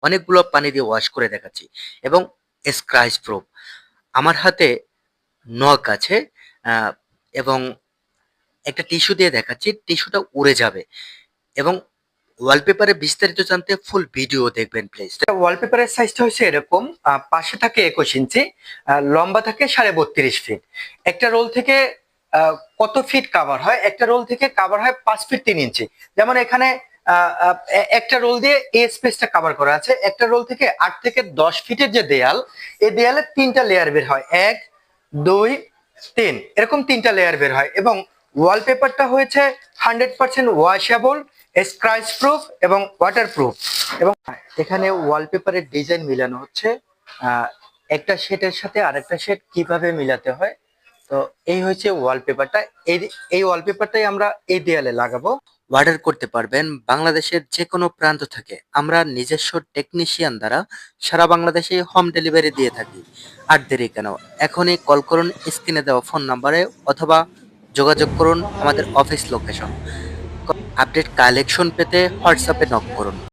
অনেকগুলো পানি দিয়ে ওয়াশ করে দেখাচ্ছি এবং স্ক্র্যাচ প্রুফ। আমার হাতে নখ আছে আহ, এবং একটা টিস্যু দিয়ে দেখাচ্ছি, টিস্যুটা উড়ে যাবে এবং ওয়ালপেপারে বিস্তারিত জানতে ফুল ভিডিও দেখবেন প্লিজ। ওয়ালপেপারের সাইজটা হচ্ছে এরকম, পাশে থাকে 21 ইঞ্চি, লম্বা থাকে 32.5 ফিট। একটা রোল থেকে কত ফিট কাভার হয়? একটা রোল থেকে কাভার হয় 5 ফিট 3 ইঞ্চি। যেমন এখানে একটা রোল দিয়ে এই স্পেসটা কাভার করা আছে। একটা রোল থেকে 8 থেকে 10 ফিটের যে দেয়াল, এই দেয়ালে 3টা লেয়ার বের হয়, 1 2 3, এরকম 3টা লেয়ার বের হয়। এবং ওয়ালপেপারটা হয়েছে 100% ওয়াশেবল, স্ক্র্যাচ প্রুফ এবং ওয়াটার প্রুফ। এবং এখানে ওয়ালপেপারের ডিজাইন মিলানো হচ্ছে, আহ, একটা শেডের সাথে আরেকটা শেড কিভাবে মিলাতে হয়। তো এই হচ্ছে ওয়ালপেপারটা। এই এই ওয়ালপেপারটাই আমরা এই দেয়ালে লাগাবো। অর্ডার করতে পারবেন বাংলাদেশের যে কোনো প্রান্ত থেকে। আমরা নিজস্ব টেকনিশিয়ান দ্বারা সারা বাংলাদেশে হোম ডেলিভারি দিয়ে থাকি। আর দেরি কেন, এখনই কল করুন স্ক্রিনে দেওয়া ফোন নাম্বারে, অথবা যোগাযোগ করুন আমাদের অফিস লোকেশন। আপডেট কালেকশন পেতে হোয়াটসঅ্যাপে নক করুন।